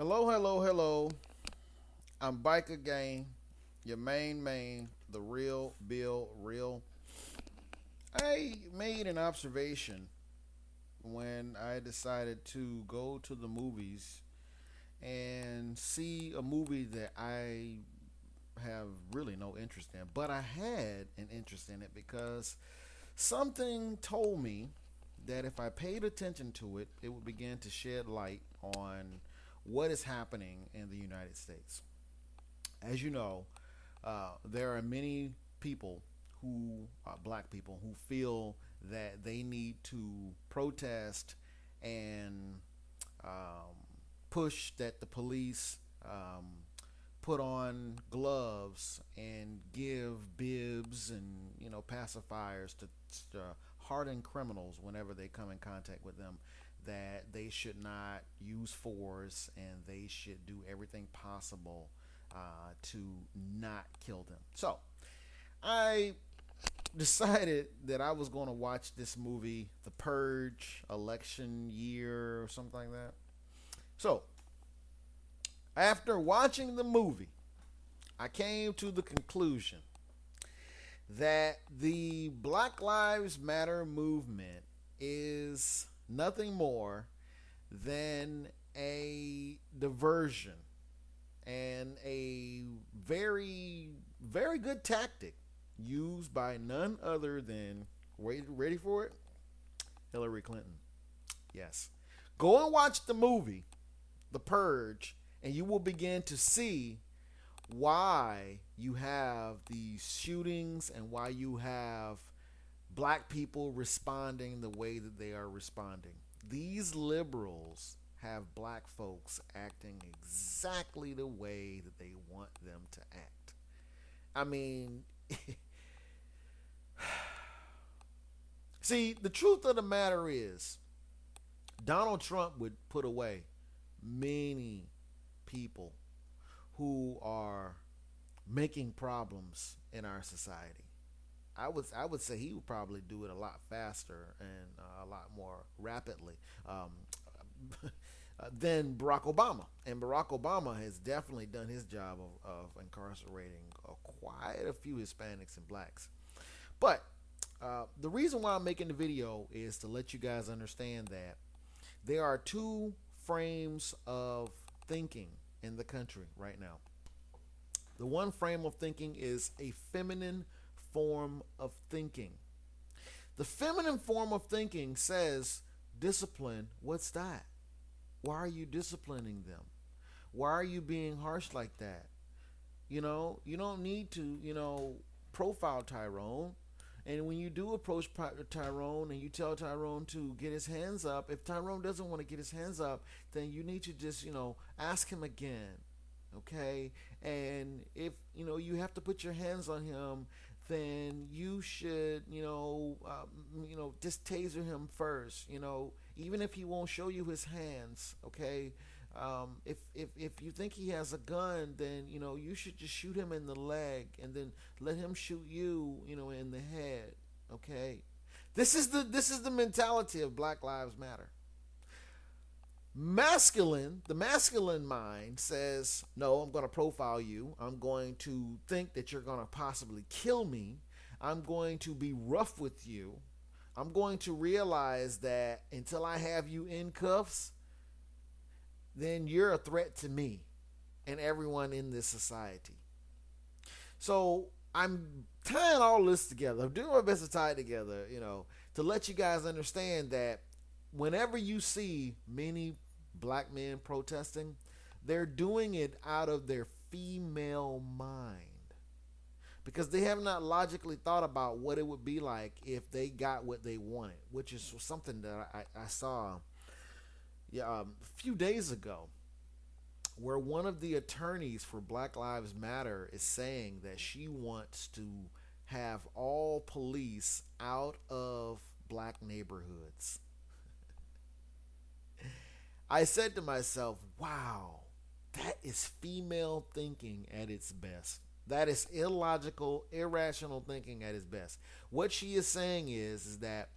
Hello, hello, hello. I'm Biker Gang, your main, the real Bill Real. I made an observation when I decided to go to the movies and see a movie that I have really no interest in, but I had an interest in it because something told me that if I paid attention to it, it would begin to shed light on what is happening in the United States. As you know, there are many people who are black people who feel that they need to protest and um, push that the police put on gloves and give bibs and pacifiers to harden criminals whenever they come in contact with them, that they should not use force and they should do everything possible to not kill them. So I decided that I was going to watch this movie, The Purge, election year or something like that. So after watching the movie, I came to the conclusion that the Black Lives Matter movement is nothing more than a diversion and a very good tactic used by none other than, ready for it, Hillary Clinton. Yes. Go and watch the movie, The Purge, and you will begin to see why you have these shootings and why you have black people responding the way that they are responding. These liberals have black folks acting exactly the way that they want them to act. I mean, see, the truth of the matter is, Donald Trump would put away many people who are making problems in our society. I would say he would probably do it a lot faster and a lot more rapidly than Barack Obama. And Barack Obama has definitely done his job of incarcerating quite a few Hispanics and blacks. But the reason why I'm making the video is to let you guys understand that there are two frames of thinking in the country right now. The one frame of thinking is a feminine form of thinking. The feminine form of thinking says, discipline, what's that? Why are you disciplining them? Why are you being harsh like that? You don't need to, profile Tyrone. And when you do approach Tyrone and you tell Tyrone to get his hands up, if Tyrone doesn't want to get his hands up, then you need to just, ask him again. Okay? And if, you have to put your hands on him, then you should, just taser him first, even if he won't show you his hands, okay? If you think he has a gun, then you should just shoot him in the leg and then let him shoot you, in the head. Okay, this is the mentality of Black Lives Matter. The masculine mind says, no, I'm going to profile you. I'm going to think that you're going to possibly kill me. I'm going to be rough with you. I'm going to realize that until I have you in cuffs, then you're a threat to me and everyone in this society. So I'm tying all this together. I'm doing my best to tie it together, to let you guys understand that whenever you see many black men protesting, they're doing it out of their female mind. Because they have not logically thought about what it would be like if they got what they wanted, which is something that I saw a few days ago, where one of the attorneys for Black Lives Matter is saying that she wants to have all police out of black neighborhoods. I said to myself, wow, that is female thinking at its best. That is illogical, irrational thinking at its best. What she is saying is that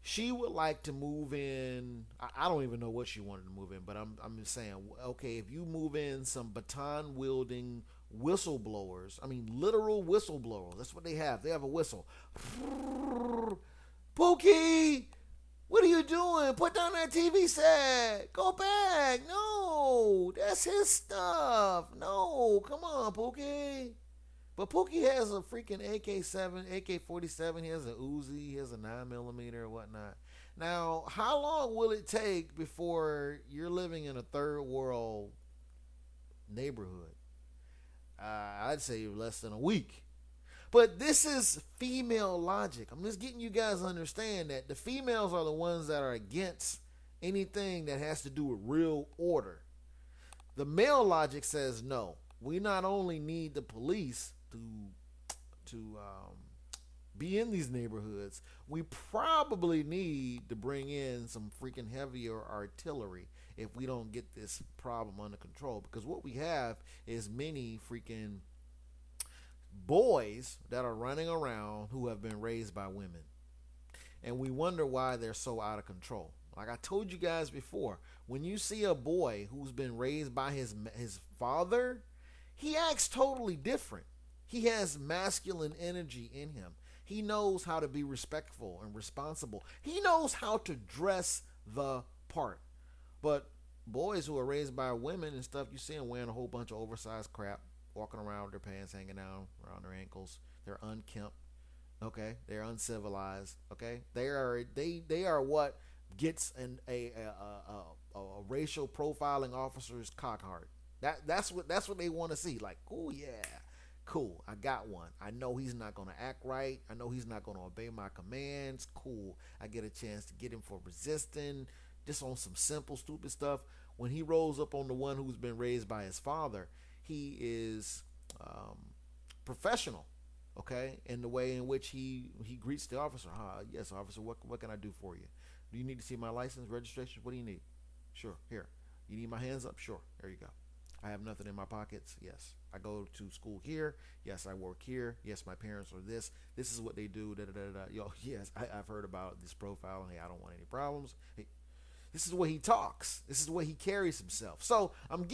She would like to move in. I don't even know what she wanted to move in, but I'm just saying, okay, if you move in some baton wielding whistleblowers, I mean literal whistleblowers. That's what they have. They have a whistle. Pookie, what are you doing? Put down that TV set. Go back. No, that's his stuff. No, come on, Pookie. But Pookie has a freaking AK-7, AK-47. He has a Uzi. He has a 9mm or whatnot. Now, how long will it take before you're living in a third world neighborhood? I'd say less than a week. But this is female logic. I'm just getting you guys to understand that the females are the ones that are against anything that has to do with real order. The male logic says no. We not only need the police to be in these neighborhoods, we probably need to bring in some freaking heavier artillery if we don't get this problem under control. Because what we have is many freaking boys that are running around who have been raised by women. And we wonder why they're so out of control. Like I told you guys before, when you see a boy who's been raised by his father, he acts totally different. He has masculine energy in him. He knows how to be respectful and responsible. He knows how to dress the part. But boys who are raised by women and stuff, you see them wearing a whole bunch of oversized crap, walking around with their pants hanging down around their ankles. They're unkempt. Okay, they're uncivilized. Okay, they are what gets a racial profiling officer's cock hard. That's what they want to see. Like, oh yeah, cool, I got one. I know he's not going to act right. I know he's not going to obey my commands. Cool, I get a chance to get him for resisting, just on some simple, stupid stuff. When he rolls up on the one who's been raised by his father, he is professional, okay, in the way in which he greets the officer. Yes, officer, what can I do for you? Do you need to see my license, registration? What do you need? Sure, here. You need my hands up? Sure, there you go. I have nothing in my pockets. Yes. I go to school here. Yes, I work here. Yes, my parents are this. This is what they do. Da, da, da, da. Yo, yes, I've heard about this profile. Hey, I don't want any problems. Hey, this is the way he talks. This is the way he carries himself. So I'm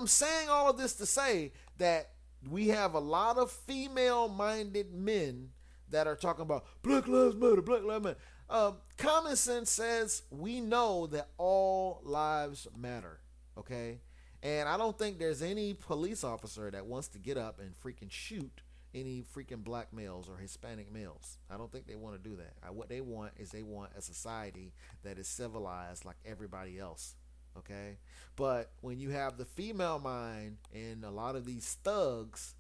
saying all of this to say that we have a lot of female-minded men that are talking about Black Lives Matter, Black Lives Matter. Common sense says we know that all lives matter, okay? And I don't think there's any police officer that wants to get up and freaking shoot any freaking black males or Hispanic males. I don't think they want to do that. What they want is a society that is civilized like everybody else, okay? But when you have the female mind and a lot of these thugs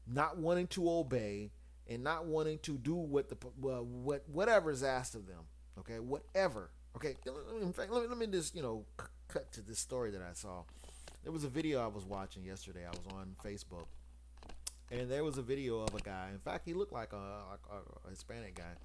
not wanting to obey and not wanting to do whatever is asked of them, okay? Whatever, okay? In fact, let me just cut to this story that I saw. There was a video I was watching yesterday. I was on Facebook, and there was a video of a guy. In fact, he looked like a Hispanic guy.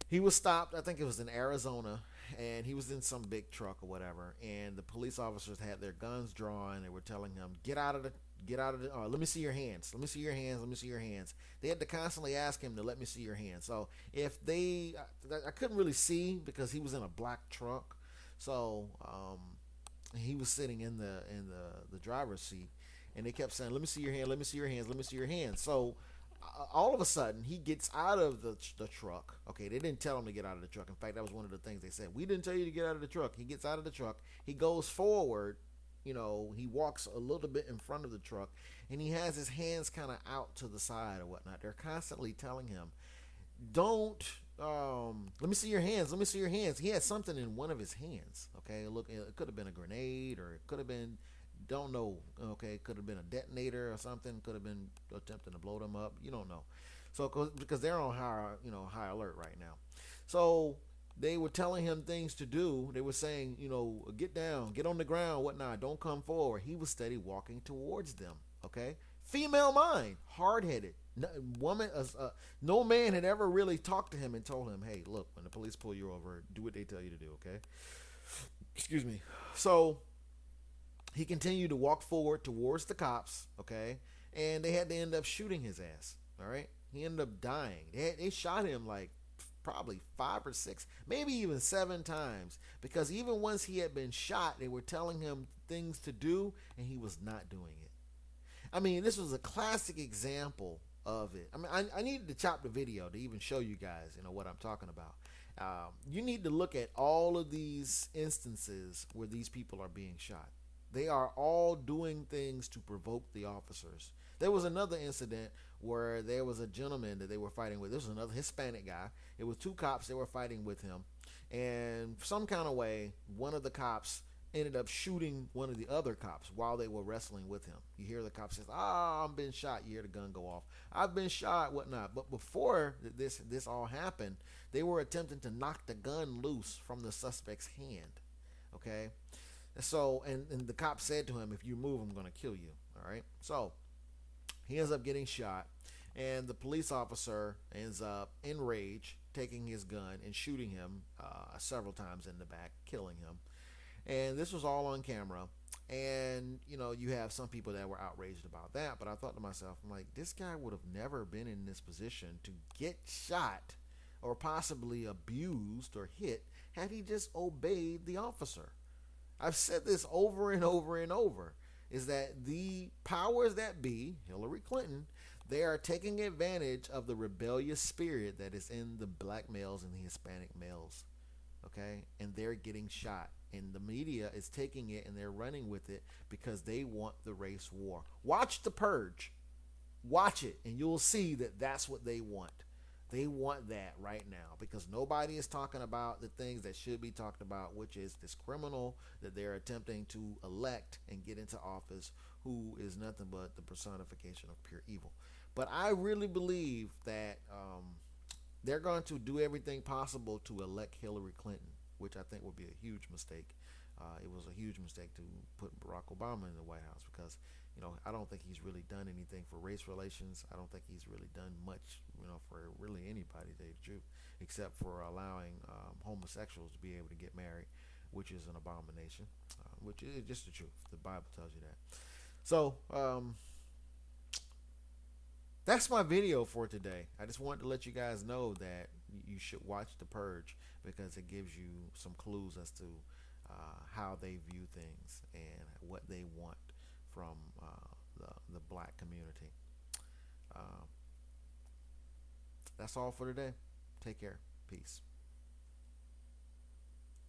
He was stopped. I think it was in Arizona, and he was in some big truck or whatever. And the police officers had their guns drawn. They were telling him, "Get out of the. Let me see your hands. Let me see your hands. Let me see your hands." They had to constantly ask him to let me see your hands. So if I couldn't really see because he was in a black truck. So he was sitting in the driver's seat, and they kept saying, "Let me see your hand. Let me see your hands. Let me see your hands." So all of a sudden, he gets out of the truck. Okay, they didn't tell him to get out of the truck. In fact, that was one of the things they said. We didn't tell you to get out of the truck. He gets out of the truck. He goes forward. He walks a little bit in front of the truck, and he has his hands kind of out to the side or whatnot. They're constantly telling him, "Don't. Let me see your hands. Let me see your hands." He had something in one of his hands. Okay, look, it could have been a grenade, or it could have been, don't know. Okay, it could have been a detonator or something. Could have been attempting to blow them up. You don't know. So because they're on high alert right now. So they were telling him things to do. They were saying, get down, get on the ground, whatnot. Don't come forward. He was steady walking towards them. Okay, female mind, hard headed. No man had ever really talked to him and told him, "Hey, look, when the police pull you over, do what they tell you to do." Okay, excuse me. So he continued to walk forward towards the cops. Okay, and they had to end up shooting his ass. All right, he ended up dying. They shot him like probably 5 or 6, maybe even 7 times. Because even once he had been shot, they were telling him things to do, and he was not doing it. I mean, this was a classic example of it. I mean, I needed to chop the video to even show you guys, what I'm talking about. You need to look at all of these instances where these people are being shot. They are all doing things to provoke the officers. There was another incident where there was a gentleman that they were fighting with. This was another Hispanic guy. It was two cops that were fighting with him. And some kind of way, one of the cops ended up shooting one of the other cops while they were wrestling with him. You hear the cop says, "I'm been shot." You hear the gun go off. "I've been shot," whatnot. But before this all happened, they were attempting to knock the gun loose from the suspect's hand. Okay, so and the cop said to him, "If you move, I'm going to kill you." All right, so he ends up getting shot, and the police officer ends up enraged, taking his gun and shooting him several times in the back, killing him. And this was all on camera. And you have some people that were outraged about that, but I thought to myself, I'm like, this guy would have never been in this position to get shot or possibly abused or hit had he just obeyed the officer. I've said this over and over and over, is that the powers that be, Hillary Clinton, they are taking advantage of the rebellious spirit that is in the black males and the Hispanic males. Okay? And they're getting shot. And the media is taking it and they're running with it because they want the race war. Watch The Purge. Watch it, and you'll see that that's what they want. They want that right now because nobody is talking about the things that should be talked about, which is this criminal that they're attempting to elect and get into office, who is nothing but the personification of pure evil. But I really believe that they're going to do everything possible to elect Hillary Clinton, which I think would be a huge mistake. It was a huge mistake to put Barack Obama in the White House because, I don't think he's really done anything for race relations. I don't think he's really done much, for really anybody, to tell you the truth, except for allowing homosexuals to be able to get married, which is an abomination, which is just the truth. The Bible tells you that. So, that's my video for today. I just wanted to let you guys know that you should watch The Purge because it gives you some clues as to how they view things and what they want from the black community. Uh, that's all for today. Take care. Peace.